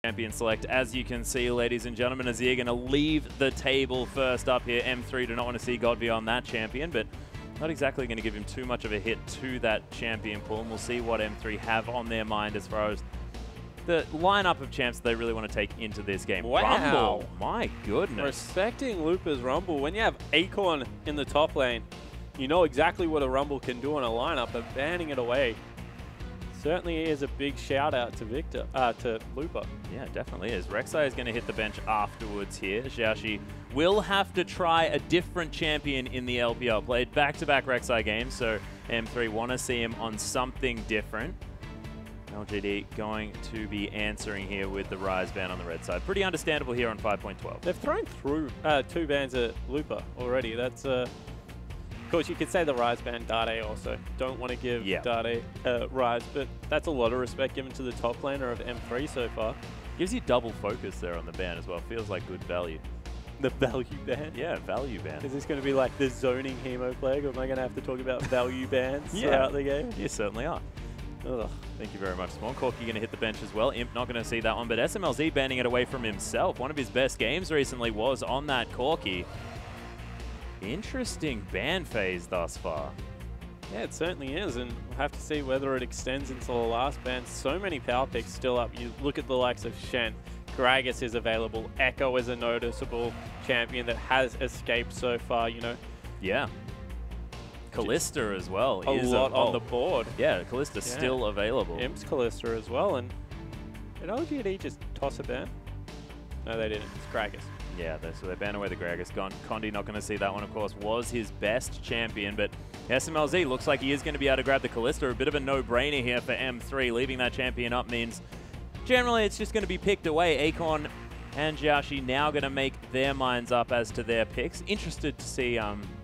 Champion select, as you can see, ladies and gentlemen, Azir going to leave the table first up here. M3 do not want to see Godby on that champion, but not exactly going to give him too much of a hit to that champion pool. And we'll see what M3 have on their mind as far as the lineup of champs they really want to take into this game. Wow. Rumble, my goodness. Respecting Lupa's Rumble. When you have Acorn in the top lane, you know exactly what a Rumble can do on a lineup, but banning it away certainly is a big shout out to to Lupa. Yeah, it definitely is. Rek'Sai is going to hit the bench afterwards here. Xiaoxi will have to try a different champion in the LPL. Played back-to-back Rek'Sai games, so M3 want to see him on something different. LGD going to be answering here with the Rise ban on the red side. Pretty understandable here on 5.12. They've thrown through 2 bans at Lupa already. That's of course, you could say the Rise ban Dade also. Don't want to give Dade Rise, but that's a lot of respect given to the top laner of M3 so far. Gives you double focus there on the ban as well. Feels like good value. The value ban? Yeah, value ban. Is this going to be like the zoning Hemo Plague, or am I going to have to talk about value bans throughout the game? You certainly are. Ugh. Thank you very much. Spawn Corky going to hit the bench as well. Imp not going to see that one, but SMLZ banning it away from himself. One of his best games recently was on that Corky. Interesting ban phase thus far. Yeah, it certainly is, and we'll have to see whether it extends into the last ban. So many power picks still up. You look at the likes of Shen, Gragas is available, Echo is a noticeable champion that has escaped so far, you know. Yeah. Kalista as well. A lot on the board. Yeah, Kalista still available. Imp's Kalista as well, and did LGD just toss a ban? No, they didn't. It's Gragas. Yeah, so they ban away the Gragas. Condi not going to see that one, of course, was his best champion, but SMLZ looks like he is going to be able to grab the Kalista. A bit of a no-brainer here for M3. Leaving that champion up means generally it's just going to be picked away. Acorn and Xiaoxi now going to make their minds up as to their picks. Interested to see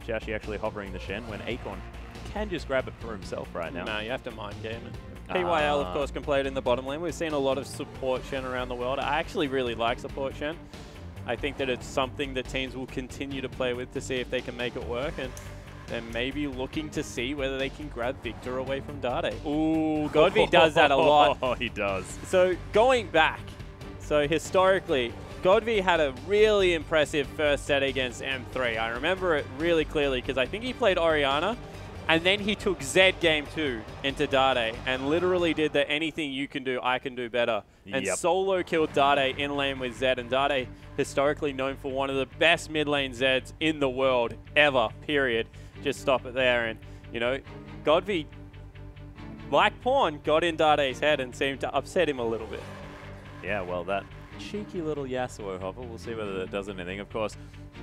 Xiaoxi actually hovering the Shen when Acorn can just grab it for himself right now. No, you have to mind game it. PYL, of course, can play it in the bottom lane. We've seen a lot of support Shen around the world. I actually really like support Shen. I think that it's something that teams will continue to play with to see if they can make it work, and they're maybe looking to see whether they can grab Victor away from Dade. Ooh, Godby does that a lot. Oh, he does. So going back, so historically, Godby had a really impressive first set against M3. I remember it really clearly because I think he played Orianna, and then he took Zed game 2 into Dade and literally did the anything you can do, I can do better. And solo killed Dade in lane with Zed. And Dade, historically known for one of the best mid lane Zeds in the world ever, period. Just stop it there. And, you know, Godby, like Pawn, got in Dade's head and seemed to upset him a little bit. Yeah, well, that cheeky little Yasuo hover. We'll see whether that does anything. Of course,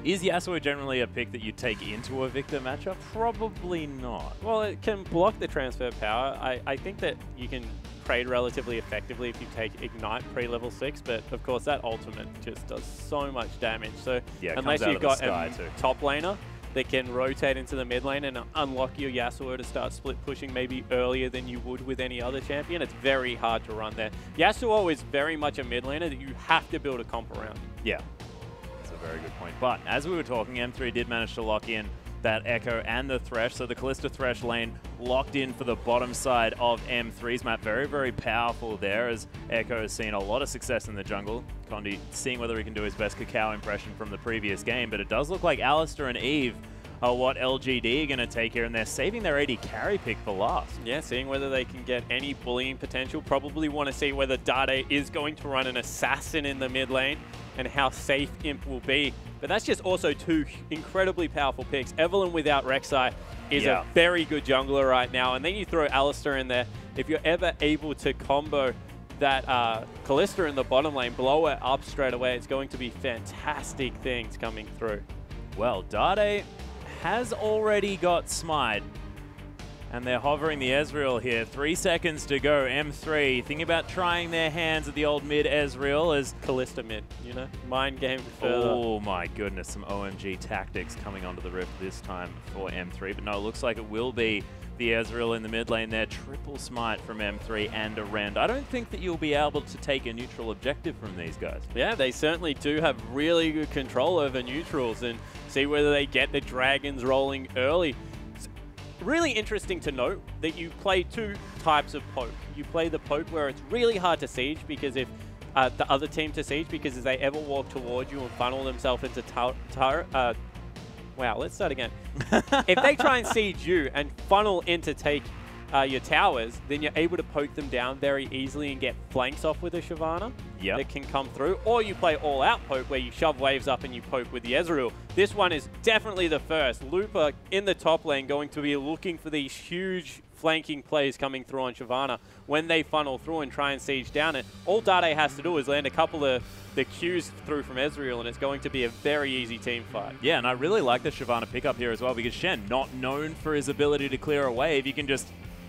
is Yasuo generally a pick that you take into a Victor matchup? Probably not. Well, it can block the transfer power. I think that you can trade relatively effectively if you take Ignite pre-level 6, but of course that ultimate just does so much damage. So yeah, unless you've got a top laner that can rotate into the mid lane and unlock your Yasuo to start split pushing maybe earlier than you would with any other champion, it's very hard to run there. Yasuo is very much a mid laner that you have to build a comp around. Yeah, that's a very good point. But as we were talking, M3 did manage to lock in that Echo and the Thresh, so the Kalista Thresh lane locked in for the bottom side of M3's map. Very, very powerful there, as Echo has seen a lot of success in the jungle. Condi seeing whether he can do his best Cacao impression from the previous game, but it does look like Alistair and Eve are what LGD are going to take here, and they're saving their AD carry pick for last. Yeah, seeing whether they can get any bullying potential. Probably want to see whether Dade is going to run an assassin in the mid lane and how safe Imp will be. But that's just also 2 incredibly powerful picks. Evelyn without Rek'Sai is a very good jungler right now. And then you throw Alistair in there. If you're ever able to combo that Kalista in the bottom lane, blow it up straight away, it's going to be fantastic things coming through. Well, Dade has already got Smite, and they're hovering the Ezreal here. 3 seconds to go. M3 thinking about trying their hands at the old mid Ezreal as Kalista mid, you know, mind game further. Oh my goodness, some OMG tactics coming onto the rift this time for M3, but no, it looks like it will be the Ezreal in the mid lane there. Triple smite from M3 and a rend. I don't think that you'll be able to take a neutral objective from these guys. Yeah, they certainly do have really good control over neutrals, and see whether they get the dragons rolling early. It's really interesting to note that you play 2 types of poke. You play the poke where it's really hard to siege, because if the other team to siege, because if they ever walk towards you and funnel themselves into wow, let's start again. If they try and siege you and funnel in to take your towers, then you're able to poke them down very easily and get flanks off with a Shyvana that can come through. Or you play all-out poke, where you shove waves up and you poke with the Ezreal. This one is definitely the first. Looper in the top lane going to be looking for these huge flanking plays coming through on Shyvana when they funnel through and try and siege down it. All Dade has to do is land a couple of the Qs through from Ezreal, and it's going to be a very easy team fight. Yeah, and I really like the Shyvana pickup here as well, because Shen, not known for his ability to clear a wave, you can just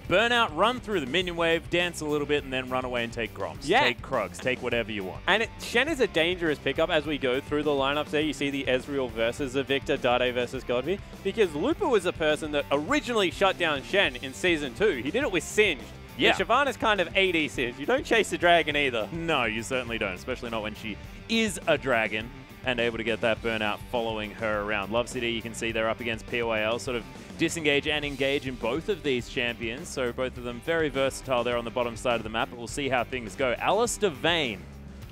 burn out, run through the minion wave, dance a little bit, and then run away and take Groms, take Krugs, take whatever you want. And Shen is a dangerous pickup as we go through the lineups there. You see the Ezreal versus the Victor, Dade versus Godby, because Looper was the person that originally shut down Shen in Season 2. He did it with Singed. Yeah. Shyvana's kind of AD Singed. You don't chase the dragon either. No, you certainly don't, especially not when she is a dragon and able to get that burnout following her around. Love City, you can see they're up against POAL, sort of disengage and engage in both of these champions, so both of them very versatile there on the bottom side of the map, but we'll see how things go. Alistair Vayne,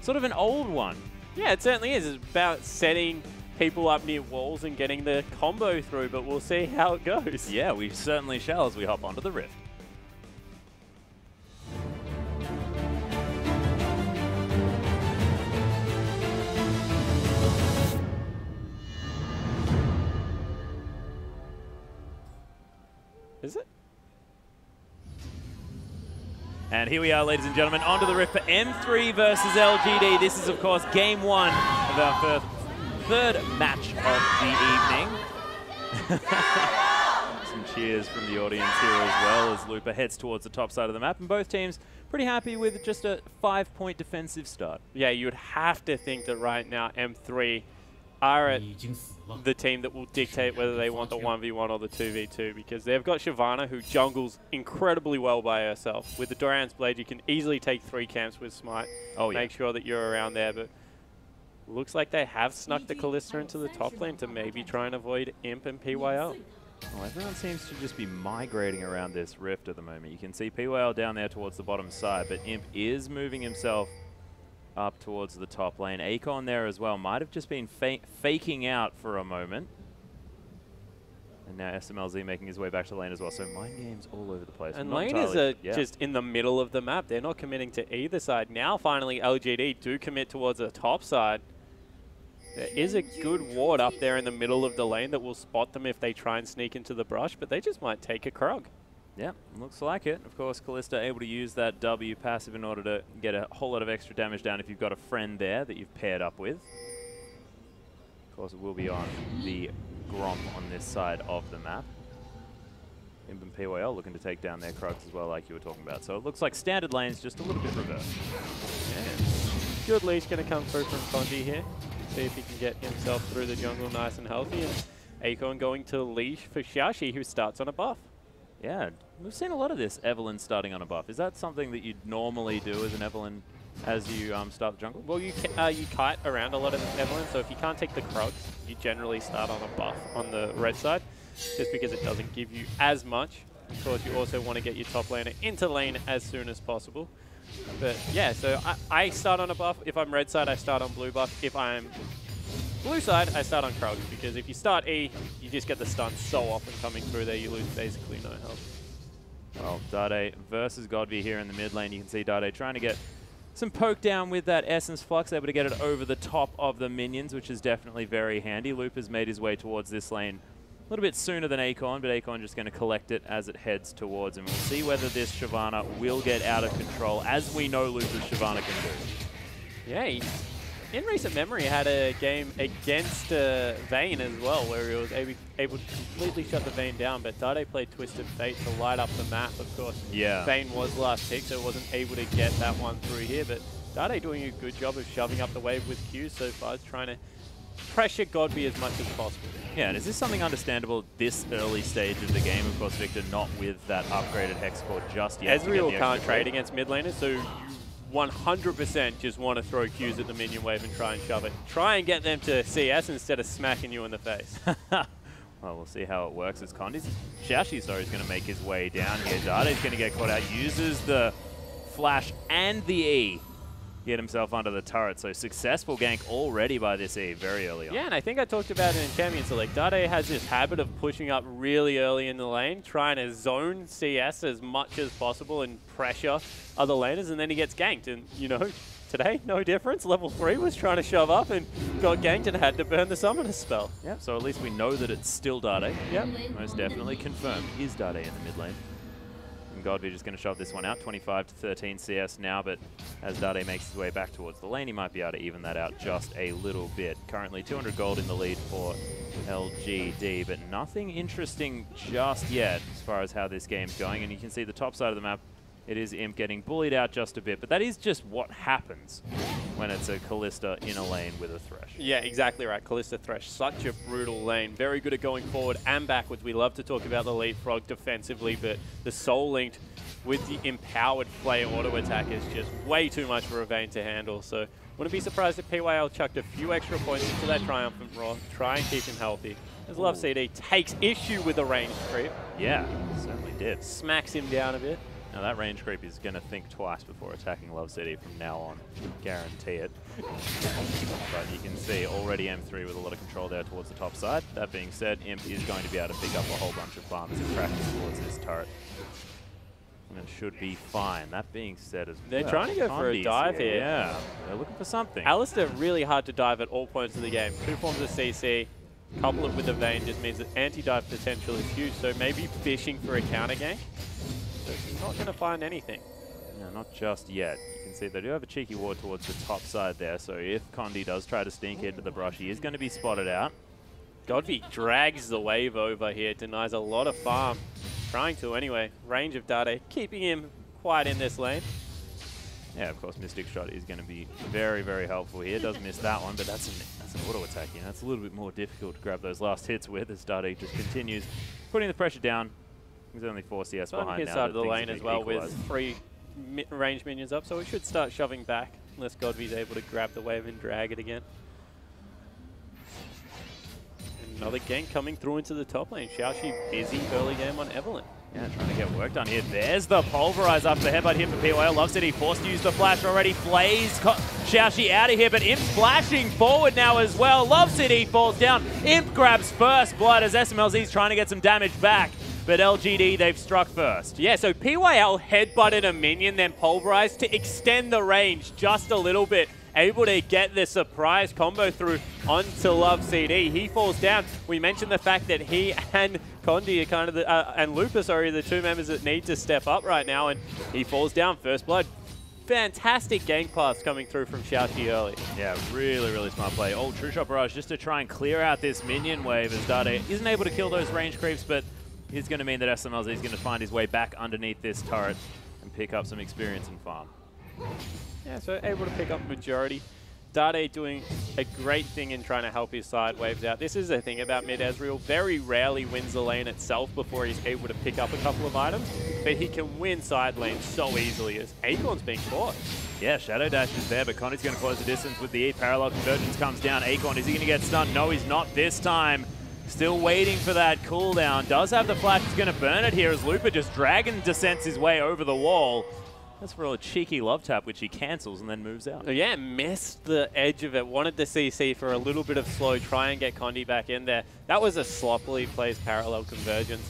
sort of an old one. Yeah, it certainly is. It's about setting people up near walls and getting the combo through, but we'll see how it goes. Yeah, we certainly shall as we hop onto the Rift. Is it? And here we are, ladies and gentlemen, onto the Rift for M3 versus LGD. This is, of course, game one of our third match of the evening. Some cheers from the audience here as well as Looper heads towards the top side of the map. And both teams pretty happy with just a 5-point defensive start. Yeah, you would have to think that right now M3 are at the team that will dictate whether they want the 1v1 or the 2v2, because they've got Shyvana, who jungles incredibly well by herself. With the Doran's Blade, you can easily take 3 camps with Smite. Make sure that you're around there, but looks like they have snuck the Kalista into the top lane to maybe try and avoid Imp and PYL. Well, everyone seems to just be migrating around this Rift at the moment. You can see PYL down there towards the bottom side, but Imp is moving himself up towards the top lane. Akon there as well. Might have just been faking out for a moment. And now SMLZ making his way back to lane as well. So mind games all over the place. And lane is just in the middle of the map. They're not committing to either side. Now finally LGD do commit towards the top side. There is a good ward up there in the middle of the lane that will spot them if they try and sneak into the brush, but they just might take a Krog. Yeah, looks like it. Of course, Kalista able to use that W passive in order to get a whole lot of extra damage down if you've got a friend there that you've paired up with. Of course, it will be on the Grom on this side of the map. Imp and PYL looking to take down their Krugs as well, like you were talking about. So it looks like standard lanes just a little bit reversed. Yeah. Good leash going to come through from Konji here. See if he can get himself through the jungle nice and healthy. And Akon going to leash for Xiaoxi, who starts on a buff. Yeah, we've seen a lot of this Evelyn starting on a buff. Is that something that you'd normally do as an Evelyn as you start the jungle? Well, you kite around a lot of Evelyn, so if you can't take the Krugs, you generally start on a buff on the red side, just because it doesn't give you as much. Of course, you also want to get your top laner into lane as soon as possible. But yeah, so I start on a buff. If I'm red side, I start on blue buff. If I'm blue side, I start on Krugs, because if you start E, you just get the stun so often coming through there, you lose basically no health. Well, Dade versus Godby here in the mid lane. You can see Dade trying to get some poke down with that Essence Flux, able to get it over the top of the minions, which is definitely very handy. Loop has made his way towards this lane a little bit sooner than Akon, but Akon just going to collect it as it heads towards him. We'll see whether this Shyvana will get out of control, as we know Loop's Shyvana can do. Yeah, in recent memory, had a game against Vayne as well, where he was able to completely shut the Vayne down, but Dade played Twisted Fate to light up the map, of course. Yeah. Vayne was last pick, so wasn't able to get that one through here, but Dade doing a good job of shoving up the wave with Qs so far, trying to pressure Godby as much as possible. Yeah, and is this something understandable this early stage of the game? Of course, Victor not with that upgraded Hex Core just yet. Ezreal can't trade against mid laners, so you 100% just want to throw Qs at the minion wave and try and shove it. Try and get them to CS instead of smacking you in the face. Well, we'll see how it works as Kondi's. Xiaoxi, is going to make his way down here. Dade's going to get caught out. Uses the flash and the E. get himself under the turret. So successful gank already by this Eve very early on. Yeah, and I think I talked about it in Champions League. Dade has this habit of pushing up really early in the lane, trying to zone CS as much as possible and pressure other laners, and then he gets ganked. And, you know, today, no difference. Level 3 was trying to shove up and got ganked and had to burn the summoner spell. Yeah, so at least we know that it's still Dade. Yep. Most definitely confirmed. Is Dade in the mid lane. And Godby just going to shove this one out, 25 to 13 CS now, but as Dade makes his way back towards the lane, he might be able to even that out just a little bit. Currently 200 gold in the lead for LGD, but nothing interesting just yet as far as how this game's going. And you can see the top side of the map, it is Imp getting bullied out just a bit, but that is just what happens when it's a Kalista in a lane with a Thresh. Yeah, exactly right. Kalista Thresh, such a brutal lane. Very good at going forward and backwards. We love to talk about the leapfrog defensively, but the soul linked with the empowered player auto attack is just way too much for a Vayne to handle. So wouldn't be surprised if PYL chucked a few extra points into that Triumphant Roar, try and keep him healthy. As Love CD takes issue with the range creep. Yeah, certainly did. Smacks him down a bit. Now that range creep is going to think twice before attacking Love City from now on. Guarantee it. But you can see already M3 with a lot of control there towards the top side. That being said, Imp is going to be able to pick up a whole bunch of farms and crashes towards this turret. And it should be fine. That being said as well. They're trying to go for a dive here. Yeah, they're looking for something. Alistair really hard to dive at all points of the game. 2 forms of CC. Couple it with the Vayne just means that anti-dive potential is huge. So maybe fishing for a counter gank. So not going to find anything. No, not just yet. You can see they do have a cheeky ward towards the top side there, so if Condi does try to sneak into the brush, he is going to be spotted out. Godby drags the wave over here, denies a lot of farm. Trying to anyway. Range of Dade, keeping him quiet in this lane. Yeah, of course, Mystic Shot is going to be very, very helpful here. Does miss that one, but that's an auto attack. You know, it's a little bit more difficult to grab those last hits with as Dade just continues putting the pressure down. He's only 4 CS behind now. On his side of the lane as well with 3 range minions up, so it should start shoving back unless Godby's able to grab the wave and drag it again. Another gank coming through into the top lane. Xiaoxi busy early game on Evelyn. Yeah, trying to get work done here. There's the Pulverize up the headbutt here for PYL. Love City forced to use the flash already. Flays Xiaoxi out of here, but Imp's flashing forward now as well. Love City falls down. Imp grabs first blood as SMLZ's trying to get some damage back. But LGD, they've struck first. Yeah, so PYL headbutted a minion, then pulverized to extend the range just a little bit. Able to get the surprise combo through onto Love CD. He falls down. We mentioned the fact that he and Condi are kind of and Lupus are the 2 members that need to step up right now, and he falls down first blood. Fantastic gank paths coming through from Xiaoxi early. Yeah, really, really smart play. Oh, True Shot Barrage just to try and clear out this minion wave as Dade isn't able to kill those range creeps, but it's going to mean that SMLZ is going to find his way back underneath this turret and pick up some experience and farm. Yeah, so able to pick up majority. Dade doing a great thing in trying to help his side waves out. This is the thing about mid Ezreal. Very rarely wins the lane itself before he's able to pick up a couple of items, but he can win side lanes so easily as Acorn's being caught. Yeah, Shadow Dash is there, but Connie's going to close the distance with the E. Parallel Convergence comes down. Acorn, is he going to get stunned? No, he's not this time. Still waiting for that cooldown. Does have the flash. He's going to burn it here as Looper just dragon descents his way over the wall. That's for a cheeky love tap, which he cancels and then moves out. Yeah, missed the edge of it. Wanted the CC for a little bit of slow, try and get Condi back in there. That was a sloppily placed parallel convergence.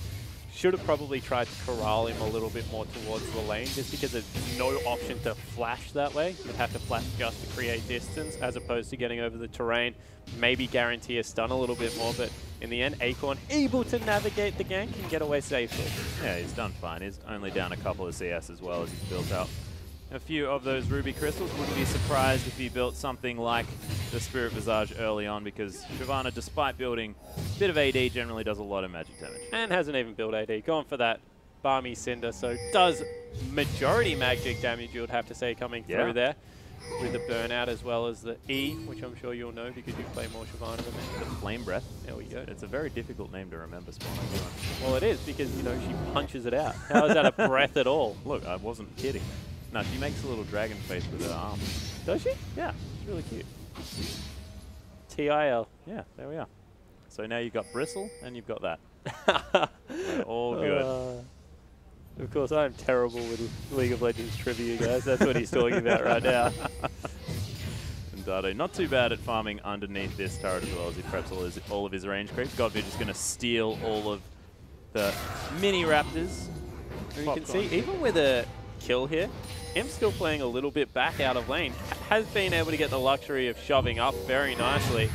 Should have probably tried to corral him a little bit more towards the lane, just because there's no option to flash that way. You'd have to flash just to create distance, as opposed to getting over the terrain. Maybe guarantee a stun a little bit more, but in the end, Acorn able to navigate the gank and get away safely. Yeah, he's done fine. He's only down a couple of CS as well as he's built out a few of those ruby crystals. Wouldn't be surprised if he built something like the Spirit Visage early on, because Shyvana, despite building a bit of AD, generally does a lot of magic damage. And hasn't even built AD. Gone for that Balmy Cinder, so does majority magic damage, you would have to say, coming through there. With the burnout as well as the E, which I'm sure you'll know because you play more Shyvana than me. The Flame Breath. There we go. It's a very difficult name to remember, Spawn. Well, it is, because, you know, she punches it out. How is that a breath at all? Look, I wasn't kidding. No, she makes a little dragon face with her arm. Does she? Yeah, it's really cute. TIL. Yeah, there we are. So now you've got Bristle and you've got that. All good. Of course, I'm terrible with League of Legends trivia, guys. That's what he's talking about right now. And Dado not too bad at farming underneath this turret as well as he preps all of his range creeps. Godby just going to steal all of the mini raptors. And you can see, even with a kill here, Imp's still playing a little bit back out of lane. Has been able to get the luxury of shoving up very nicely.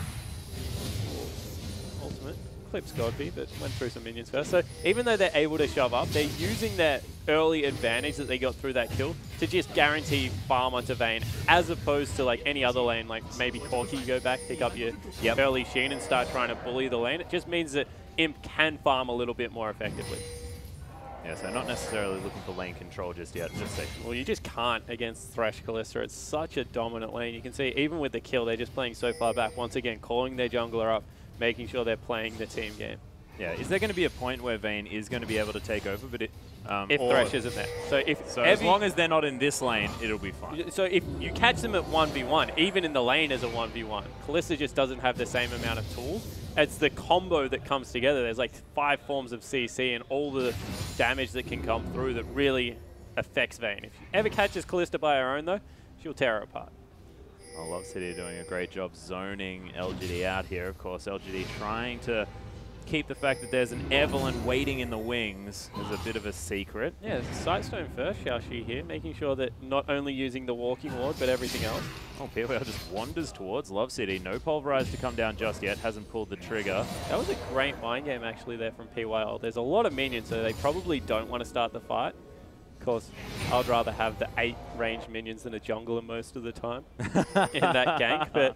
Ultimate clips Godby, but went through some minions first. So even though they're able to shove up, they're using their early advantage that they got through that kill to just guarantee farm onto Vayne, as opposed to like any other lane, like maybe Corki, you go back, pick up your early Sheen and start trying to bully the lane. It just means that Imp can farm a little bit more effectively. Yeah, so not necessarily looking for lane control just yet, just safe. Well, you just can't against Thresh Kalista. It's such a dominant lane. You can see even with the kill, they're just playing so far back. Once again, calling their jungler up, making sure they're playing the team game. Yeah, is there going to be a point where Vayne is going to be able to take over, but if Thresh isn't there. So as long as they're not in this lane, it'll be fine. So if you catch them at 1v1, even in the lane as a 1v1, Kalista just doesn't have the same amount of tools. It's the combo that comes together. There's like 5 forms of CC and all the damage that can come through that really affects Vayne. If you ever catches Kalista by her own though, she'll tear her apart. I love City doing a great job zoning LGD out here. Of course, LGD trying to keep the fact that there's an Evelyn waiting in the wings as a bit of a secret. Yeah, Sightstone first, Xiaoxi here, making sure that not only using the Walking Ward, but everything else. Oh, PWL just wanders towards Love City. No Pulverize to come down just yet, hasn't pulled the trigger. That was a great mind game actually there from PYL. There's a lot of minions, so they probably don't want to start the fight. Of course, I'd rather have the 8 ranged minions than a jungler most of the time in that gank, but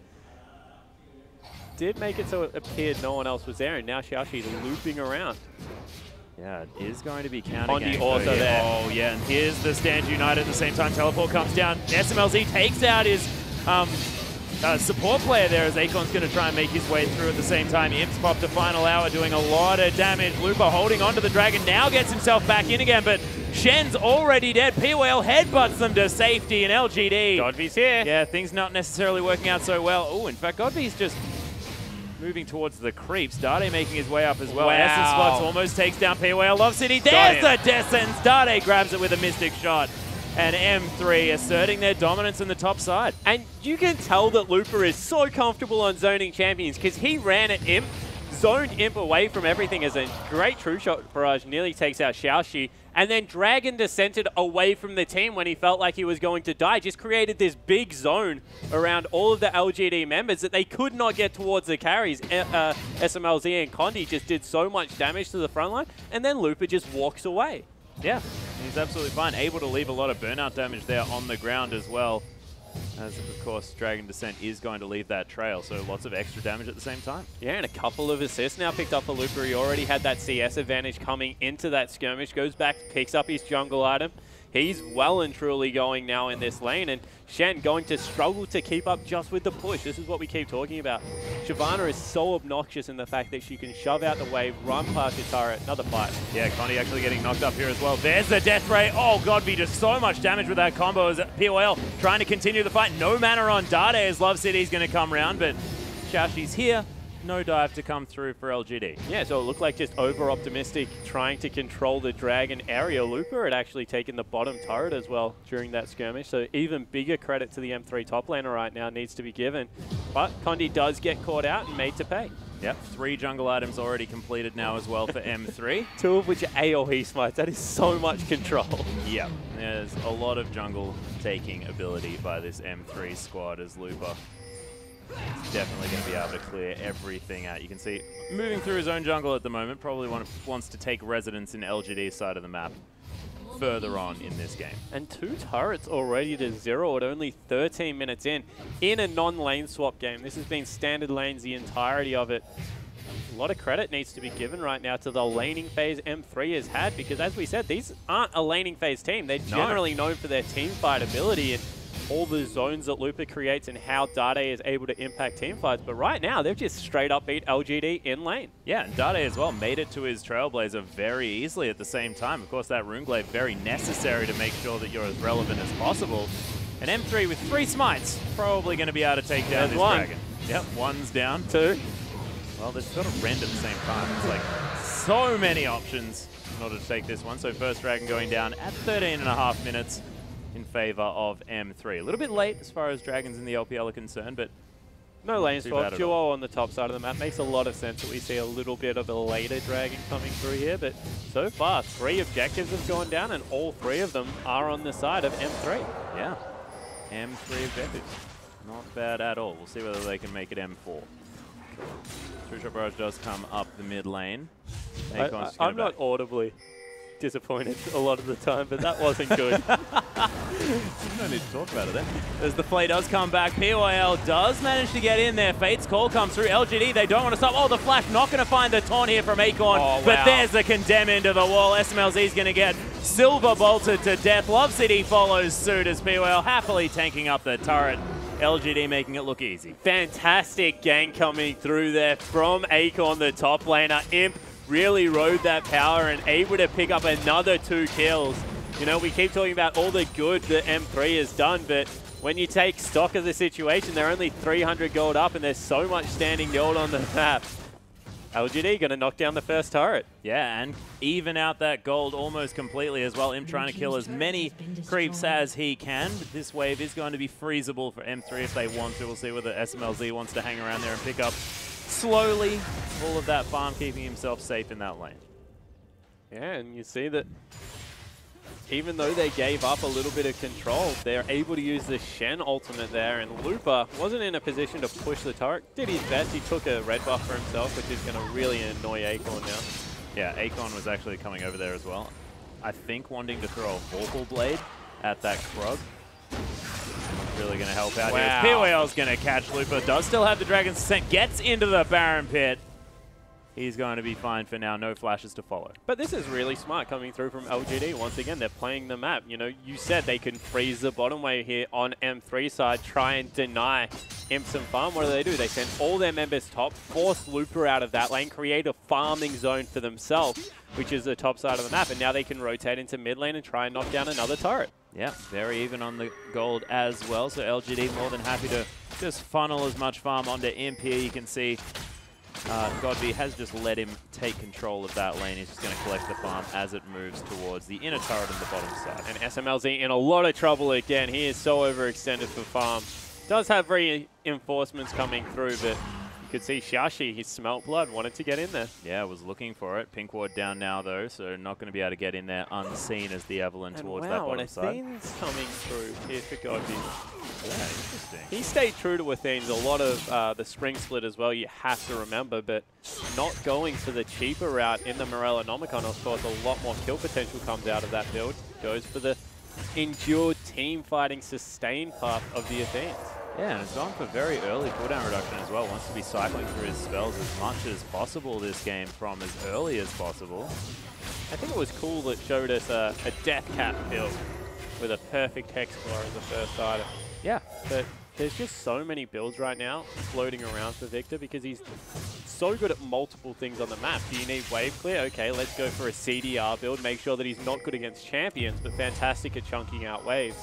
did make it so it appeared no one else was there, and now Xiaoxi's looping around. Yeah, it is going to be counter Condi gank also there. Oh, yeah, and here's the Stand United at the same time. Teleport comes down. SMLZ takes out his support player there as Acorn's going to try and make his way through at the same time. Imps popped a final hour, doing a lot of damage. Lupa holding onto the dragon, now gets himself back in again, but Shen's already dead. PWL headbutts them to safety, and LGD. Godby's here. Yeah, things not necessarily working out so well. Oh, in fact, Godby's just moving towards the creeps. Dade making his way up as well. Wow. Essence Spots almost takes down PWL. Love City, there's the Descent. Dade grabs it with a Mystic Shot. And M3 asserting their dominance in the top side. And you can tell that Lupa is so comfortable on zoning champions because he ran at Imp, zoned Imp away from everything as a great true shot barrage, nearly takes out Xiaoxi, and then Dragon descented away from the team when he felt like he was going to die. Just created this big zone around all of the LGD members that they could not get towards the carries. SMLZ and Condi just did so much damage to the front line, and then Lupa just walks away. Yeah, he's absolutely fine. Able to leave a lot of burnout damage there on the ground as well. As, of course, Dragon Descent is going to leave that trail, so lots of extra damage at the same time. Yeah, and a couple of assists now picked up for Lupa. He already had that CS advantage coming into that skirmish. Goes back, picks up his jungle item. He's well and truly going now in this lane, and Shen going to struggle to keep up just with the push. This is what we keep talking about. Shyvana is so obnoxious in the fact that she can shove out the wave, run past your turret, another fight. Yeah, Condi actually getting knocked up here as well. There's the death ray. Oh, Godby, just so much damage with that combo as POL trying to continue the fight. No mana on Dade as Love City's going to come round, but Xiaoxi's here. No dive to come through for LGD. Yeah, so it looked like just over-optimistic, trying to control the dragon area. Lupa had actually taken the bottom turret as well during that skirmish, so even bigger credit to the M3 top laner right now needs to be given. But Condi does get caught out and made to pay. Yep, 3 jungle items already completed now as well for M3. 2 of which are AoE smites. That is so much control. Yep, there's a lot of jungle taking ability by this M3 squad as Lupa definitely going to be able to clear everything out. You can see moving through his own jungle at the moment, probably wants to take residence in LGD's side of the map further on in this game. And 2 turrets already to 0 at only 13 minutes in a non-lane swap game. This has been standard lanes the entirety of it. A lot of credit needs to be given right now to the laning phase M3 has had, because as we said, these aren't a laning phase team. They're generally known for their team fight ability and all the zones that Lupa creates and how Dade is able to impact team fights. But right now, they've just straight up beat LGD in lane. Yeah, and Dade as well made it to his Trailblazer very easily at the same time. Of course, that Runeglaive very necessary to make sure that you're as relevant as possible. And M3 with 3 smites, probably going to be able to take down this dragon. Yep, 1's down. 2. Well, they've got a rend at the same time. It's like so many options. in order to take this one. So first Dragon going down at 13.5 minutes in favor of M3. A little bit late as far as Dragons in the LPL are concerned, but no lane swap. Duo on the top side of the map. Makes a lot of sense that we see a little bit of a later Dragon coming through here, but so far 3 objectives have gone down and all 3 of them are on the side of M3. Yeah, M3 objectives. Not bad at all. We'll see whether they can make it M4. True Shot Barrage does come up the mid lane. I'm not audibly disappointed a lot of the time, but that wasn't good. No need to talk about it then. As the play does come back, PYL does manage to get in there. Fate's call comes through. LGD, they don't want to stop. Oh, the flash not going to find the taunt here from Acorn. Oh, wow. But there's the condemn into the wall. SMLZ's going to get silver bolted to death. Love City follows suit as PYL happily tanking up the turret. LGD making it look easy. Fantastic gang coming through there from Acorn, the top laner. Imp really rode that power and able to pick up another 2 kills. You know, we keep talking about all the good that M3 has done, but when you take stock of the situation, they're only 300 gold up and there's so much standing gold on the map. LGD going to knock down the first turret. Yeah, and even out that gold almost completely as well. Imp trying to kill as many creeps as he can. But this wave is going to be freezable for M3 if they want to. We'll see whether SMLZ wants to hang around there and pick up slowly all of that farm, keeping himself safe in that lane. Yeah, and you see that even though they gave up a little bit of control, they're able to use the Shen ultimate there, and Looper wasn't in a position to push the turret. Did his best. He took a red buff for himself, which is going to really annoy Acorn now. Yeah, Acorn was actually coming over there as well. I think wanting to throw a Vorpal Blade at that Krug. Really going to help out here. PYL's going to catch Looper. Does still have the Dragon's Descent. Gets into the Baron Pit. He's going to be fine for now. No flashes to follow. But this is really smart coming through from LGD. Once again, they're playing the map. You know, you said they can freeze the bottom wave here on M3 side, try and deny Imp some farm. What do? They send all their members top, force Looper out of that lane, create a farming zone for themselves, which is the top side of the map. And now they can rotate into mid lane and try and knock down another turret. Yeah, very even on the gold as well. So LGD more than happy to just funnel as much farm onto Imp here. You can see Godby has just let him take control of that lane. He's just going to collect the farm as it moves towards the inner turret on the bottom side. And SMLZ in a lot of trouble again. He is so overextended for farm. Does have reinforcements coming through, but you could see Shashi, he smelt blood, wanted to get in there. Yeah, was looking for it. Pink ward down now though, so not going to be able to get in there unseen as the Evelyn towards that bottom side. Athene's coming through here for Godby. Yeah, interesting. He stayed true to Athene's. A lot of the spring split as well, you have to remember, but not going for the cheaper route in the Morellonomicon. Of course, a lot more kill potential comes out of that build. Goes for the endured team fighting sustain path of the Athenes. Yeah, and it's gone for very early cooldown reduction as well. Wants to be cycling through his spells as much as possible this game from as early as possible. I think it was cool that showed us a death cap build with a perfect Hexcore as the first item. Yeah, but there's just so many builds right now floating around for Victor because he's so good at multiple things on the map. Do you need wave clear? Okay, let's go for a CDR build. Make sure that he's not good against champions, but fantastic at chunking out waves.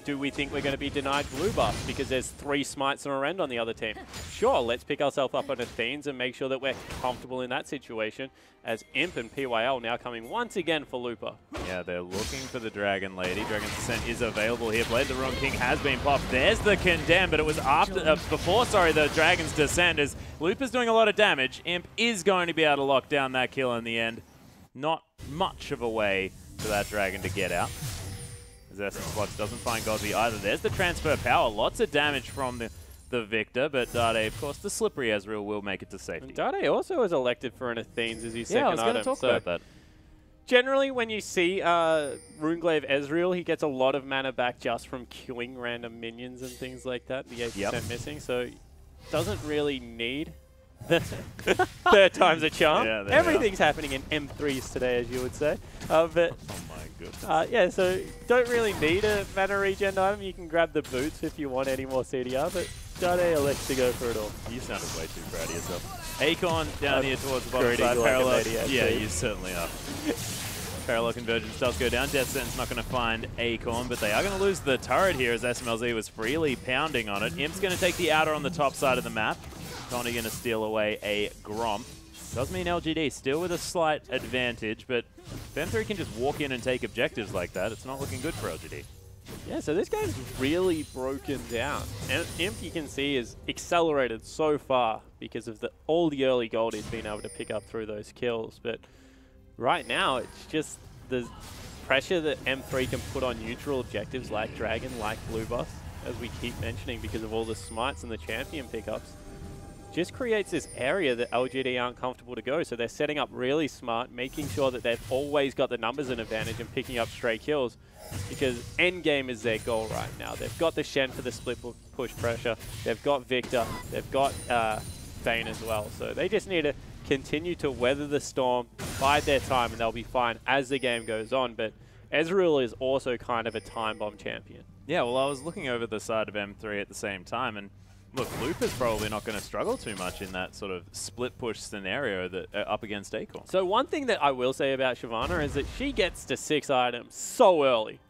Do we think we're going to be denied blue buff because there's 3 smites and a rend on the other team? Sure, let's pick ourselves up on Athenes and make sure that we're comfortable in that situation as Imp and PYL now coming once again for Looper. Yeah, they're looking for the Dragon Lady. Dragon's Descent is available here. Blade the Wrong King has been popped. There's the Condemn, but it was after, before the Dragon's Descent as Looper's doing a lot of damage. Imp is going to be able to lock down that kill in the end. Not much of a way for that Dragon to get out. As Essence Spots doesn't find Godby either. There's the transfer power. Lots of damage from the Victor, but Dade, of course, the slippery Ezreal will make it to safety. And Dade also was elected for an Athenes as his second item. Yeah, I was going to talk about that. Generally, when you see Runeglaive Ezreal, he gets a lot of mana back just from queuing random minions and things like that. The 8% missing, so doesn't really need the third time's a charm. Yeah, everything's happening in M3s today, as you would say. But yeah, so don't really need a mana regen item. You can grab the boots if you want any more CDR, but Dade elects to go for it all. You sounded way too proud of yourself. Acorn down here towards the bottom side. Parallel. Yeah, you certainly are. Parallel Convergence does go down. Death Sentence not going to find Acorn, but they are going to lose the turret here as SMLZ was freely pounding on it. Imp's going to take the outer on the top side of the map. Tony going to steal away a Gromp. Does mean LGD still with a slight advantage, but if M3 can just walk in and take objectives like that, it's not looking good for LGD. Yeah, so this game's really broken down. And Imp, you can see, is accelerated so far because of all the early gold he's been able to pick up through those kills. But right now, it's just the pressure that M3 can put on neutral objectives like Dragon, like Blue Buff, as we keep mentioning because of all the smites and the champion pickups, just creates this area that LGD aren't comfortable to go. So they're setting up really smart, making sure that they've always got the numbers in advantage and picking up stray kills, because endgame is their goal right now. They've got the Shen for the split push pressure. They've got Victor. They've got Vayne as well. So they just need to continue to weather the storm, bide their time, and they'll be fine as the game goes on. But Ezreal is also kind of a time bomb champion. Yeah, well, I was looking over the side of M3 at the same time, and look, Loop is probably not going to struggle too much in that sort of split push scenario that up against Acorn. So one thing that I will say about Shyvana is that she gets to 6 items so early.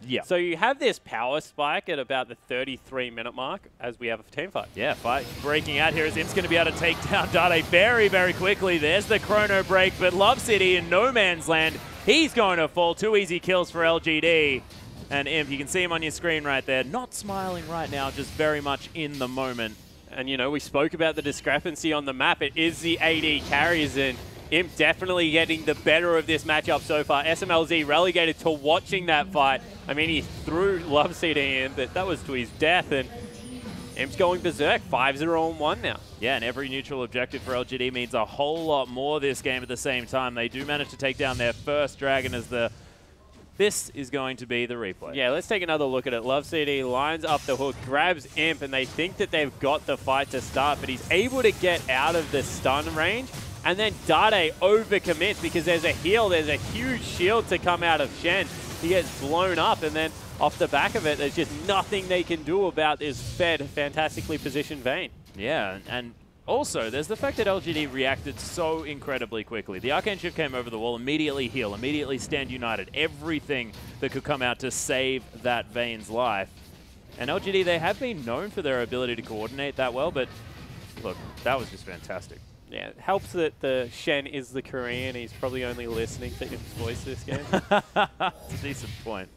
Yeah. So you have this power spike at about the 33-minute mark as we have a team fight. Yeah, fight breaking out here as Imp's going to be able to take down Dade very, very quickly. There's the chrono break, but Love City in no man's land. He's going to fall. 2 easy kills for LGD. And Imp, you can see him on your screen right there, not smiling right now, just very much in the moment. And, you know, we spoke about the discrepancy on the map. It is the AD carries, and Imp definitely getting the better of this matchup so far. SMLZ relegated to watching that fight. I mean, he threw Love CD in, but that was to his death, and Imp's going berserk, 5-0-1 now. Yeah, and every neutral objective for LGD means a whole lot more this game at the same time. They do manage to take down their first Dragon as this is going to be the replay. Yeah, let's take another look at it. Love CD lines up the hook, grabs Imp, and they think that they've got the fight to start, but he's able to get out of the stun range. And then Dade overcommits because there's a heal, there's a huge shield to come out of Shen. He gets blown up, and then off the back of it, there's just nothing they can do about this fed, fantastically positioned Vayne. Yeah, and also, there's the fact that LGD reacted so incredibly quickly. The Arcane Shift came over the wall, immediately heal, immediately stand united, everything that could come out to save that Vayne's life. And LGD, they have been known for their ability to coordinate that well, but look, that was just fantastic. Yeah, it helps that the Shen is the Korean. He's probably only listening to Imp's voice this game. It's a decent point.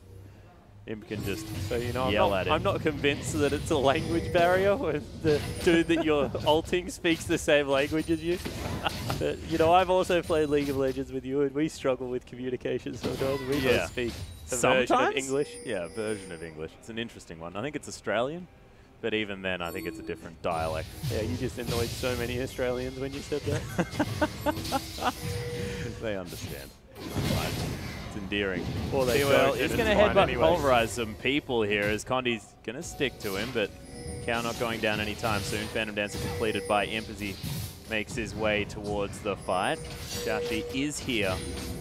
Imp can just yell at him. I'm not convinced that it's a language barrier when the dude that you're ulting speaks the same language as you. But, you know, I've also played League of Legends with you, and we struggle with communication sometimes. We don't speak a version of English. Yeah, a version of English. It's an interesting one. I think it's Australian, but even then, I think it's a different dialect. Yeah, you just annoyed so many Australians when you said that. They understand. It's endearing. Or they well, he's going to headbutt and pulverize some people here as Condi's going to stick to him, but Cow not going down anytime soon. Phantom Dancer completed by Imp as he makes his way towards the fight. Xiaoxi is here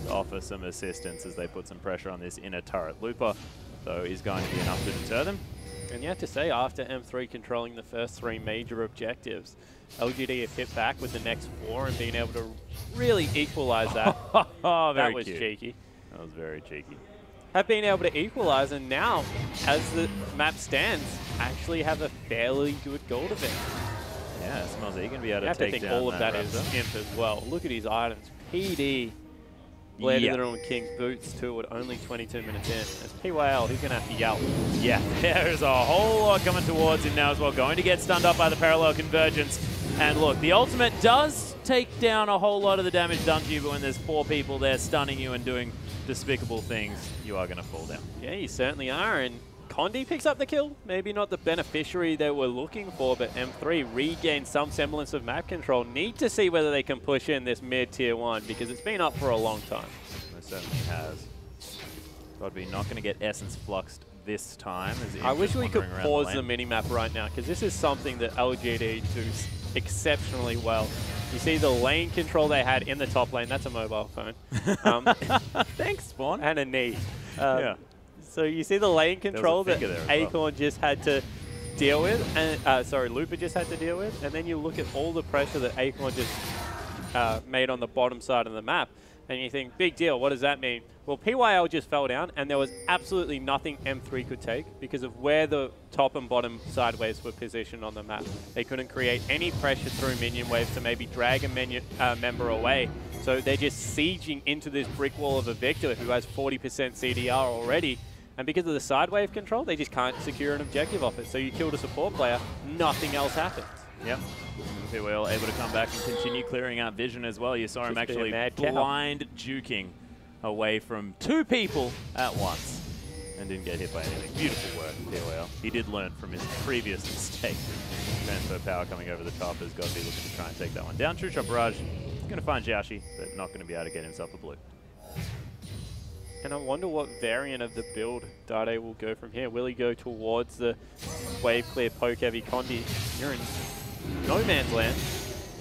to offer some assistance as they put some pressure on this inner turret. Looper, though, is going to be enough to deter them. And you have to say, after M3 controlling the first 3 major objectives, LGD have hit back with the next 4 and being able to really equalize that. That was cheeky. That was very cheeky. Have been able to equalize, and now, as the map stands, actually have a fairly good gold event. Yeah, SMLZ going to be able to take down that. I have to think all of that is Imp as well. Look at his items. PD landed on King's boots too at only 22 minutes in. As PYL, he's going to have to yell. Yeah, there's a whole lot coming towards him now as well. Going to get stunned up by the parallel convergence. And look, the ultimate does take down a whole lot of the damage done to you, but when there's 4 people there stunning you and doing despicable things, you are going to fall down. Yeah, you certainly are. And Condi picks up the kill. Maybe not the beneficiary they were looking for, but M3 regains some semblance of map control. Need to see whether they can push in this mid-tier 1 because it's been up for a long time. It certainly has. Godby not going to get Essence fluxed this time. I wish we could pause the minimap right now because this is something that LGD do exceptionally well. You see the lane control they had in the top lane. That's a mobile phone. Thanks, Spawn. And a knee. Yeah. So you see the lane control that Acorn just had to deal with, and sorry, Looper just had to deal with, and then you look at all the pressure that Acorn just made on the bottom side of the map, and you think, big deal, what does that mean? Well, PYL just fell down, and there was absolutely nothing M3 could take because of where the top and bottom sideways were positioned on the map. They couldn't create any pressure through minion waves to maybe drag a member away. So they're just sieging into this brick wall of a Victor who has 40% CDR already. And because of the side wave control, they just can't secure an objective off it. So you killed a support player, nothing else happens. Yep. PYL able to come back and continue clearing out vision as well. You saw him actually blind juking away from 2 people at once and didn't get hit by anything. Beautiful work, PYL. He did learn from his previous mistake. Transfer power coming over the top has got to be looking to try and take that one down. True Shot Barrage is going to find Jiashi, but not going to be able to get himself a blue. And I wonder what variant of the build Dade will go from here. Will he go towards the wave clear poke heavy Condi? You're in no man's land.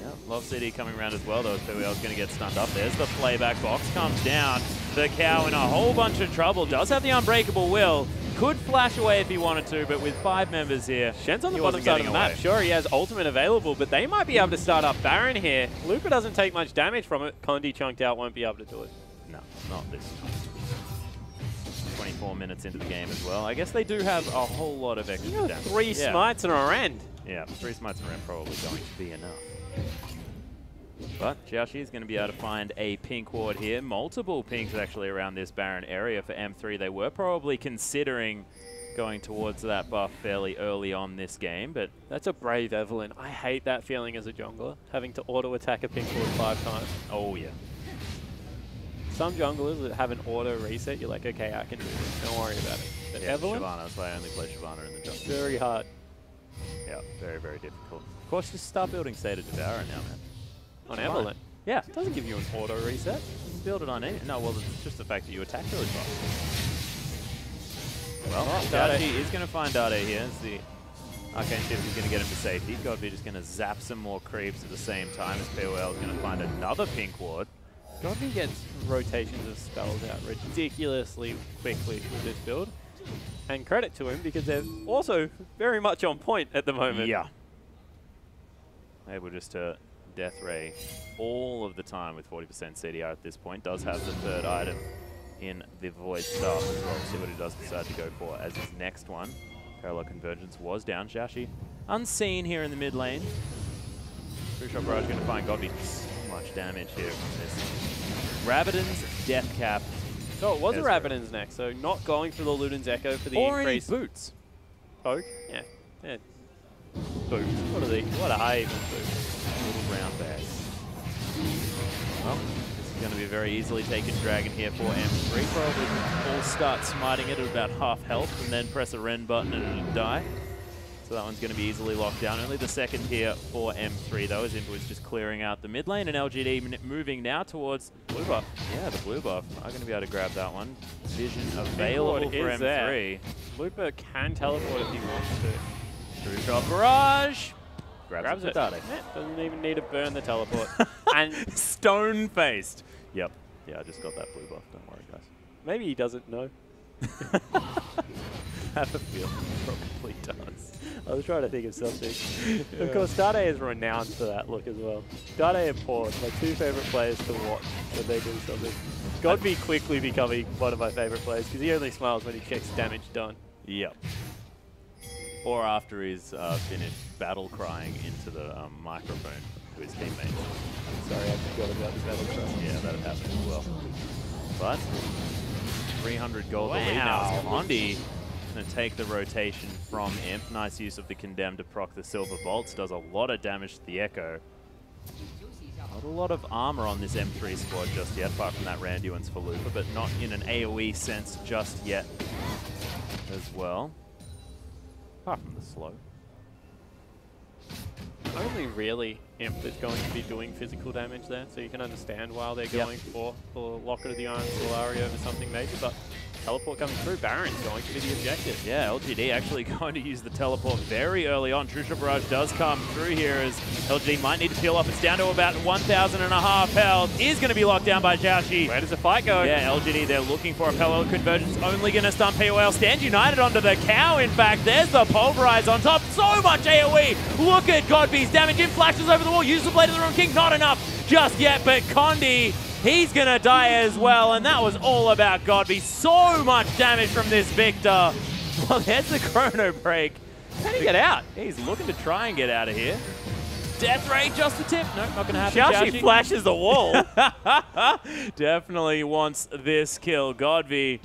Yep, Love CD coming around as well, though. PYL's going to get stunned up. There's the playback box, comes down. The cow in a whole bunch of trouble. Does have the unbreakable will. Could flash away if he wanted to, but with 5 members here, Shen's on the bottom side of the map. Sure, he has ultimate available, but they might be able to start up Baron here. Lupa doesn't take much damage from it. Condi chunked out, won't be able to do it. No, not this time. 24 minutes into the game as well. I guess they do have a whole lot of extra damage. 3 smites and a rend. Yeah, 3 smites and a rend probably going to be enough. But Jiashi is going to be able to find a pink ward here. Multiple pinks actually around this Baron area for M3. They were probably considering going towards that buff fairly early on this game, but that's a brave Evelyn. I hate that feeling as a jungler, having to auto-attack a pink ward 5 times. Oh, yeah. Some junglers that have an auto reset, you're like, okay, I can do this. Don't worry about it. But yeah, Evelyn? Shyvana, that's why I only play Shyvana in the jungle. Very hard. Yeah, very, very difficult. Of course, just start building State of Devour now, man. On Evelyn? Yeah. It doesn't give you an auto reset. You can build it on any. No, well, it's just the fact that you attack really fast. Well, Jiashi is going to find Dade here. As the Arcane Shift is going to get him to safety. Godby just going to zap some more creeps at the same time as PYL is going to find another pink ward. Godby gets rotations of spells out ridiculously quickly with this build. And credit to him because they're also very much on point at the moment. Yeah. Able just to Death Ray all of the time with 40% CDR at this point. Does have the 3rd item in the Void Staff as well. See what he does decide to go for as his next one. Parallel Convergence was down. Jiashi unseen here in the mid lane. True Shot Barrage going to find Godby. So much damage here from this. Rabbidan's Death Cap. So it was a Rabbidan's next, so not going for the Luden's Echo for the increase. Boots. Poke? Yeah. Yeah. Boots. What are they even boots? Little round bags. Well, this is going to be a very easily taken dragon here for M3. Probably all start smiting it at about half health and then press a Ren button and it'll die. So that one's going to be easily locked down. Only the second here for M3 though, as Invo is just clearing out the mid lane, and LGD moving now towards blue buff. Yeah, the blue buff. I'm going to be able to grab that one. Vision available for M3. There. Lupa can teleport if he wants to. True Shot Barrage. Grabs it. Yeah, doesn't even need to burn the teleport. And stone-faced. Yep. Yeah, I just got that blue buff. Don't worry, guys. Maybe he doesn't know. Have a feel. Probably does. I was trying to think of something. Yeah. Of course, Dade is renowned for that look as well. Dade and Port, my 2 favourite players to watch when they do something. Godby quickly becoming one of my favourite players because he only smiles when he checks damage done. Yep. Or after he's finished battle crying into the microphone to his teammates. Sorry, I forgot about the battle cry. Yeah, that happened as well. But 300 gold the lead now. Condi going to take the rotation from Imp. Nice use of the Condemn to proc the Silver Bolts. Does a lot of damage to the Echo. Not a lot of armor on this M3 squad just yet, apart from that Randuin's for Lupa, but not in an AoE sense just yet as well. Apart from the slow. Only really Imp that's going to be doing physical damage there, so you can understand why they're going for Locket of the Iron Solari over something maybe, but teleport coming through, Baron's going to be the objective. Yeah, LGD actually going to use the teleport very early on. True Shot Barrage does come through here as LGD might need to peel off. It's down to about 1,500 health. Is going to be locked down by Jiashi. Where does the fight go? Yeah, LGD, they're looking for a parallel convergence. Only going to stun POL. Stand United onto the cow, in fact. There's the Pulverize on top. So much AoE. Look at Godby's damage. In flashes over the wall. Use the Blade of the Ruined King. Not enough just yet, but Condi He's going to die as well, and that was all about Godby. So much damage from this Victor. Well, there's the chrono break. How do you get out? He's looking to try and get out of here. Death Ray, just the tip. No, not going to happen. Xiaoxi flashes the wall. Definitely wants this kill. Godby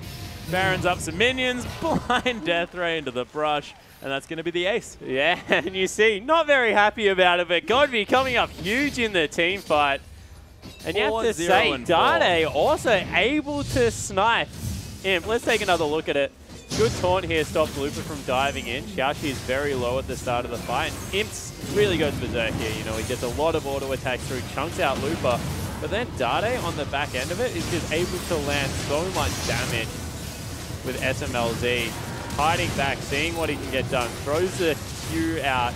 barons up some minions, blind Death Ray into the brush, and that's going to be the ace. Yeah, and you see, not very happy about it, but Godby coming up huge in the team fight. And you have to say, Dade also able to snipe Imp. Let's take another look at it. Good taunt here, stopped Looper from diving in. Xiaoxi is very low at the start of the fight. Imp's really goes berserk here, you know, he gets a lot of auto attacks through, chunks out Looper. But then Dade on the back end of it is just able to land so much damage with SMLZ. Hiding back, seeing what he can get done, throws the Q out.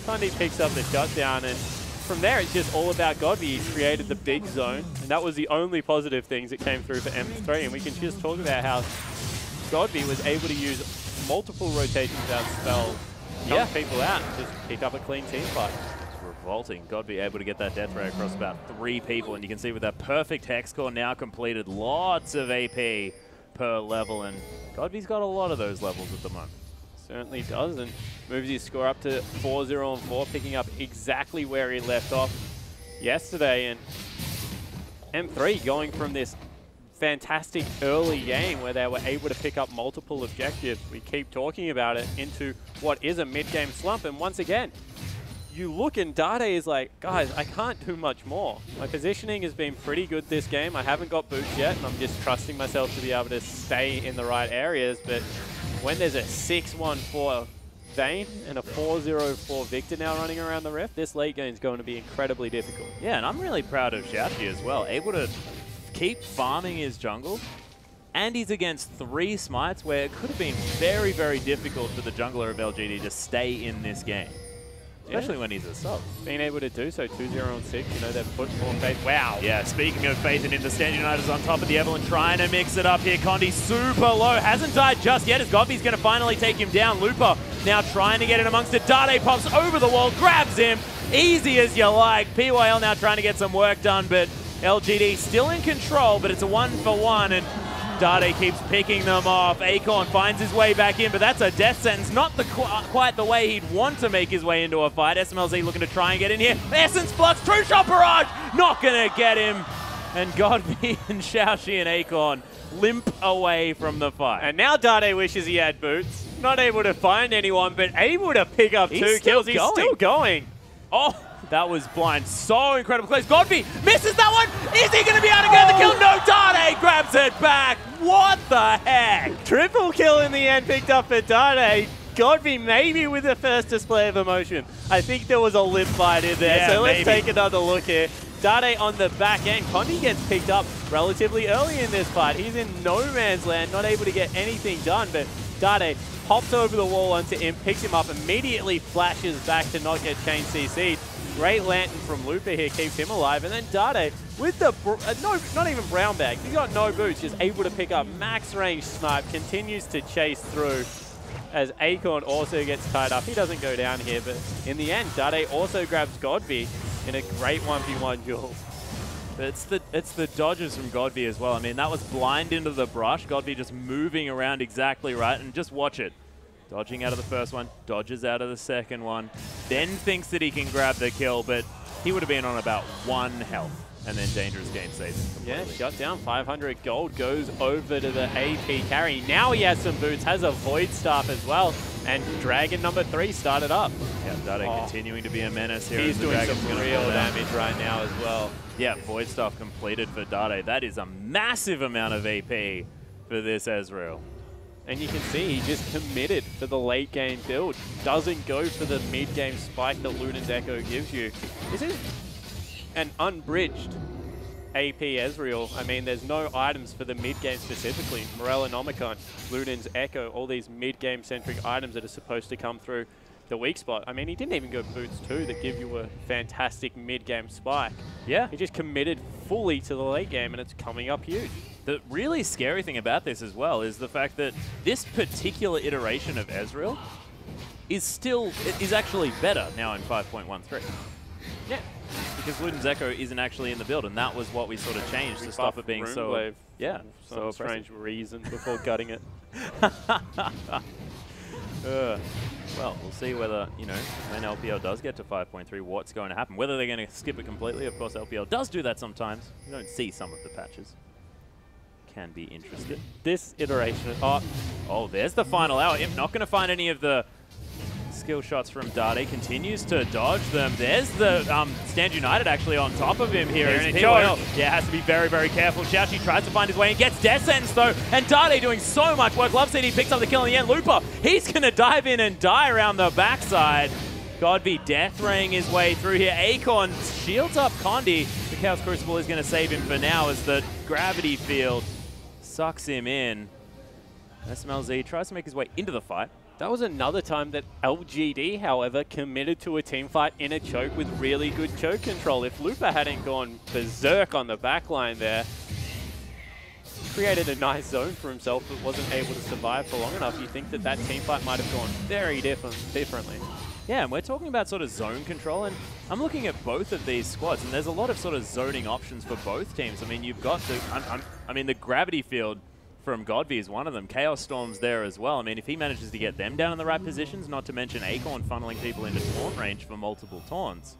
Tundi picks up the shutdown, and from there, it's just all about Godby. He created the big zone, and that was the only positive things that came through for M3. And we can just talk about how Godby was able to use multiple rotations without spell, knock people out, and just pick up a clean team fight. It's revolting. Godby able to get that death ray across about 3 people, and you can see with that perfect hex core now completed, lots of AP per level, and Godby's got a lot of those levels at the moment. Certainly does, and moves his score up to 4-0 and 4, picking up exactly where he left off yesterday. And M3 going from this fantastic early game where they were able to pick up multiple objectives, we keep talking about it, into what is a mid-game slump. And once again, you look and Dade is like, guys, I can't do much more. My positioning has been pretty good this game. I haven't got boots yet, and I'm just trusting myself to be able to stay in the right areas. But when there's a 6-1-4 Vayne and a 4-0-4 Victor now running around the Rift, this late game is going to be incredibly difficult. Yeah, and I'm really proud of Xiaoxi as well. Able to keep farming his jungle, and he's against 3 smites where it could have been very, very difficult for the jungler of LGD to stay in this game. Especially when he's a sub. Being able to do so, 2-0 and 6, you know, they've put more faith. Wow. Yeah, speaking of faith and Stand United's on top of the Evelyn, trying to mix it up here. Condi super low, hasn't died just yet as Godby's going to finally take him down. Looper now trying to get in amongst it. Dade pops over the wall, grabs him. Easy as you like. PYL now trying to get some work done, but LGD still in control, but it's a 1-for-1, and Dade keeps picking them off. Acorn finds his way back in, but that's a death sentence. Not quite the way he'd want to make his way into a fight. SMLZ looking to try and get in here. Essence Flux, True Shot Barrage, not going to get him. And Godby and Xiaoxi and Acorn limp away from the fight. And now Dade wishes he had boots. Not able to find anyone, but able to pick up 2 kills. He's still going. Oh, that was blind. So incredible close. Godby misses that one. Is he going to be able to get the kill? No, Dade grabs it back. What the heck? Triple kill in the end picked up for Dade. Godby maybe with the first display of emotion. I think there was a lip fight in there, so let's take another look here. Dade on the back end. Condi gets picked up relatively early in this fight. He's in no man's land, not able to get anything done, but Dade hops over the wall onto him, picks him up, immediately flashes back to not get chain CC'd. Great lantern from Looper here keeps him alive, and then Dade with the, not even brown bag, he's got no boots, just able to pick up max range snipe, continues to chase through as Acorn also gets tied up. He doesn't go down here, but in the end, Dade also grabs Godby in a great 1v1 duel. It's the dodges from Godby as well. I mean, that was blind into the brush. Godby just moving around exactly right, and just watch it. Dodging out of the first one, dodges out of the second one, then thinks that he can grab the kill, but he would have been on about 1 health, and then Dangerous Game saves him completely. Yeah, shut down. 500 gold goes over to the AP carry. Now he has some boots, has a Void Staff as well, and Dragon number 3 started up. Yeah, Dade continuing to be a menace here. He's doing some real damage right now as well. Yeah, Void Staff completed for Dade. That is a massive amount of AP for this Ezreal. And you can see he just committed to the late game build. Doesn't go for the mid game spike that Lunen's Echo gives you. This is an unbridged AP Ezreal. I mean, there's no items for the mid game specifically. Morellonomicon, Lunen's Echo, all these mid game centric items that are supposed to come through the weak spot. I mean, he didn't even go boots 2 that give you a fantastic mid game spike. Yeah. He just committed fully to the late game, and it's coming up huge. The really scary thing about this as well is the fact that this particular iteration of Ezreal is actually better now in 5.13. Yeah. Because Luden's Echo isn't actually in the build, and that was what we sort of changed to stop it being so... Wave Yeah. Some strange reason before gutting it. Well, we'll see whether, you know, when LPL does get to 5.3, what's going to happen. Whether they're going to skip it completely. Of course, LPL does do that sometimes. You don't see some of the patches. Can be interested. This iteration... Oh, there's the final hour. Imp not going to find any of the skill shots from Dade. Continues to dodge them. There's the Stand United actually on top of him here. And POL, yeah, has to be very, very careful. Xiaoxi tries to find his way and gets death sentence though. And Dade doing so much work. Love City picks up the kill in the end. Looper, he's going to dive in and die around the backside. Godby death raying his way through here. Acorn shields up Condi. The Chaos Crucible is going to save him for now as the gravity field sucks him in. SMLZ tries to make his way into the fight. That was another time that LGD, however, committed to a team fight in a choke with really good choke control. If Lupa hadn't gone berserk on the backline there, created a nice zone for himself but wasn't able to survive for long enough, you think that that team fight might have gone very differently. Yeah, and we're talking about sort of zone control, and I'm looking at both of these squads, and there's a lot of sort of zoning options for both teams. I mean, you've got the, I mean, the gravity field from Godby is one of them. Chaos Storm's there as well. I mean, if he manages to get them down in the right positions, not to mention Acorn funneling people into taunt range for multiple taunts,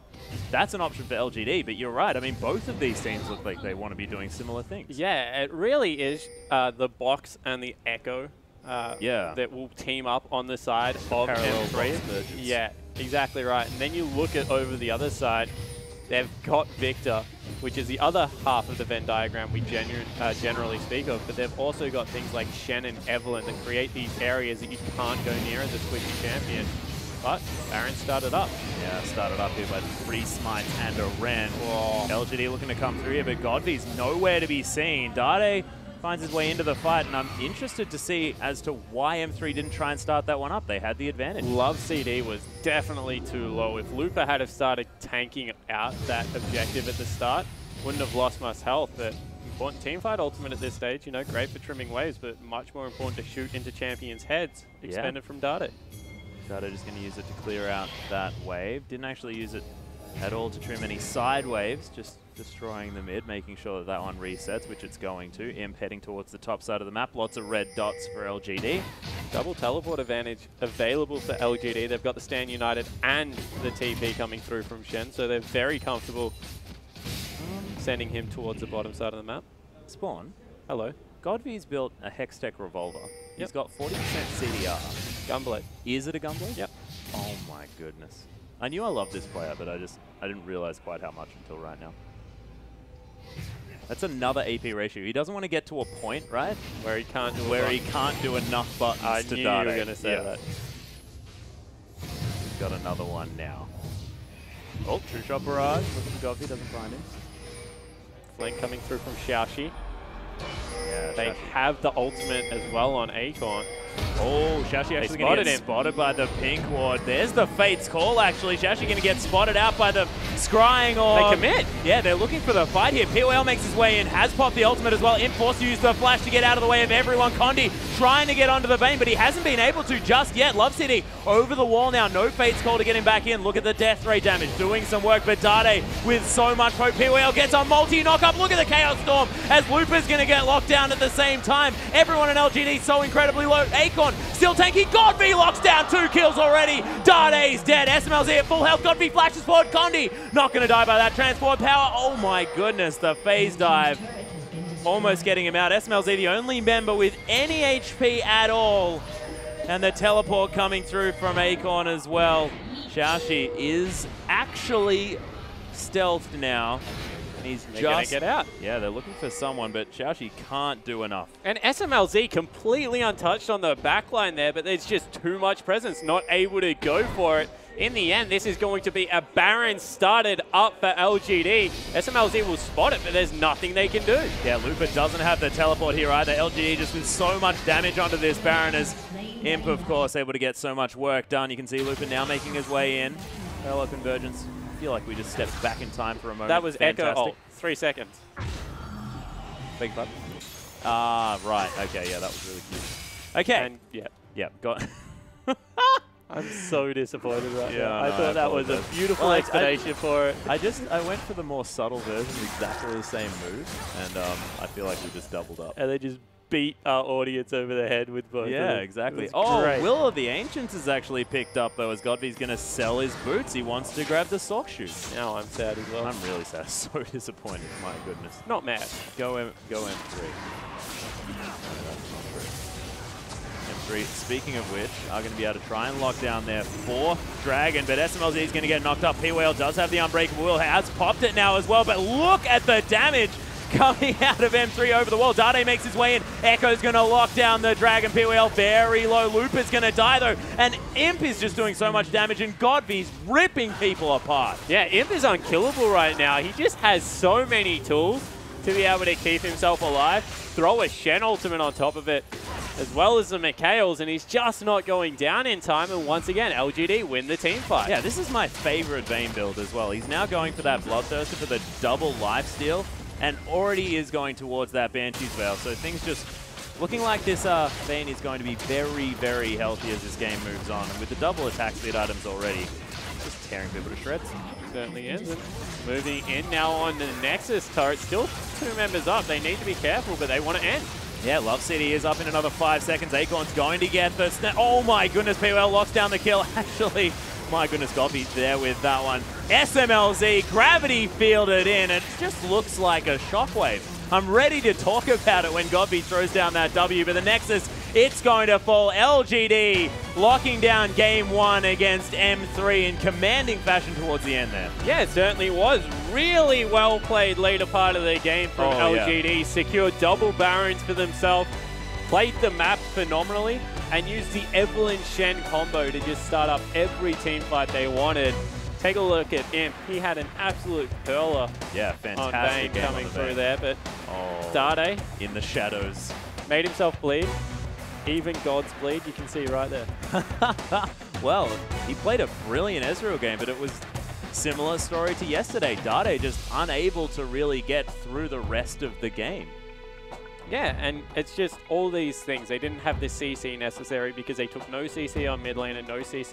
that's an option for LGD, but you're right. I mean, both of these teams look like they want to be doing similar things. Yeah, it really is the Box and the Echo that will team up on the side of M3. Yeah, exactly right. And then you look at over the other side, they've got Victor, which is the other half of the Venn diagram we generally speak of, but they've also got things like Shen and Evelyn that create these areas that you can't go near as a Twitchy champion. But Baron started up. Yeah, started up here by 3 smites and a Ren. Oh. LGD looking to come through here, but Godby's nowhere to be seen. Dade finds his way into the fight, and I'm interested to see as to why M3 didn't try and start that one up. They had the advantage. Love CD was definitely too low. If Lupa had have started tanking out that objective at the start, wouldn't have lost much health, but important team fight ultimate at this stage. You know, great for trimming waves, but much more important to shoot into champions' heads. Expended from Dade. Dade just going to use it to clear out that wave. Didn't actually use it at all to trim any side waves, just destroying the mid, making sure that that one resets, which it's going to. Imp heading towards the top side of the map. Lots of red dots for LGD. Double teleport advantage available for LGD. They've got the Stand United and the TP coming through from Shen, so they're very comfortable sending him towards the bottom side of the map. Spawn. Hello. Godby's built a Hextech revolver. He's got 40% CDR. Gunblade. Is it a Gunblade? Yep. Oh my goodness. I knew I loved this player, but I didn't realize quite how much until right now. That's another AP ratio. He doesn't want to get to a point, right? Where he can't do enough buttons to Dade. I knew you were going to say that. He's got another one now. Oh, True Shot Barrage. Looking for Godby, doesn't find him. Flank coming through from Xiaoxi. Yeah, they have the ultimate as well on Acorn. Oh, Xiaoxi actually going to get spotted by the pink ward. There's the Fate's Call, actually. Xiaoxi going to get spotted out by the scrying orb. They commit. Yeah, they're looking for the fight here. POL makes his way in, has popped the ultimate as well. Imp forced to use the flash to get out of the way of everyone. Condi trying to get onto the Bane, but he hasn't been able to just yet. Love City over the wall now. No Fate's Call to get him back in. Look at the death ray damage, doing some work, but Dade with so much hope. POL gets a multi-knock-up. Look at the Chaos Storm as Lupa's going to get locked down at the same time. Everyone in LGD so incredibly low. Acorn still tanky. Godby locks down 2 kills already. Dade's dead. SMLZ at full health. Godby flashes forward. Condi not going to die by that transport power. Oh my goodness, the phase dive. Almost getting him out. SMLZ the only member with any HP at all. And the teleport coming through from Acorn as well. Xiaoxi is actually stealthed now. He's just gonna get out. Yeah, they're looking for someone, but Xiaoxi can't do enough. And SMLZ completely untouched on the backline there, but there's just too much presence, not able to go for it. In the end, this is going to be a Baron started up for LGD. SMLZ will spot it, but there's nothing they can do. Yeah, Lupa doesn't have the teleport here either. LGD just with so much damage onto this Baron as Imp, of course, able to get so much work done. You can see Lupa now making his way in. Hello, Convergence. I feel like we just stepped back in time for a moment. That was Fantastic. Echo ult. 3 seconds. Big club. Ah, right. Okay, yeah, that was really cute. Okay. And, yeah. Yeah, got... I'm so disappointed right Yeah, now. I no, thought that was a beautiful explanation for it. I went for the more subtle version, exactly the same move, and I feel like we just doubled up. And they just beat our audience over the head with both. Yeah, exactly. Great. Will of the Ancients is actually picked up though, as Godvy's going to sell his boots. He wants to grab the sock shoes. Now I'm sad as well. I'm really sad. So disappointed. My goodness. Not mad. Go M3. No, that's not true. M3, speaking of which, are going to be able to try and lock down their 4th Dragon, but SMLZ is going to get knocked up. P-Whale does have the Unbreakable Will, has popped it now as well, but look at the damage coming out of M3 over the wall. Dade makes his way in. Echo's going to lock down the Dragon. P-Whale very low. Looper's going to die though, and Imp is just doing so much damage, and Godvy's ripping people apart. Yeah, Imp is unkillable right now. He just has so many tools to be able to keep himself alive. Throw a Shen ultimate on top of it, as well as the Mikhails, and he's just not going down in time. And once again, LGD win the team fight. Yeah, this is my favorite Vayne build as well. He's now going for that Bloodthirster for the double lifesteal, and already is going towards that Banshee's Veil. So things just looking like this Vayne is going to be very, very healthy as this game moves on. And with the double attack speed items already, just tearing people to shreds. Certainly is. And moving in now on the Nexus turret. Still 2 members up. They need to be careful, but they want to end. Yeah, Love City is up in another 5 seconds. Acorn's going to get the snap. Oh my goodness, POL locks down the kill. Actually, my goodness, Godvy's there with that one. SMLZ, gravity fielded in. It just looks like a shockwave. I'm ready to talk about it when Godby throws down that W, but the Nexus, it's going to fall. LGD locking down game 1 against M3 in commanding fashion towards the end there. Yeah, it certainly was. Really well played later part of the game from LGD. Yeah. Secured double Barons for themselves, played the map phenomenally, and used the Evelyn Shen combo to just start up every team fight they wanted. Take a look at Imp. He had an absolute curler. Yeah, fantastic on Vayne coming through there, but Dade in the shadows made himself bleed. Even God's bleed, you can see right there. Well, he played a brilliant Ezreal game, but it was similar story to yesterday. Dade just unable to really get through the rest of the game. Yeah, and it's just all these things. They didn't have the CC necessary because they took no CC on mid lane and no CC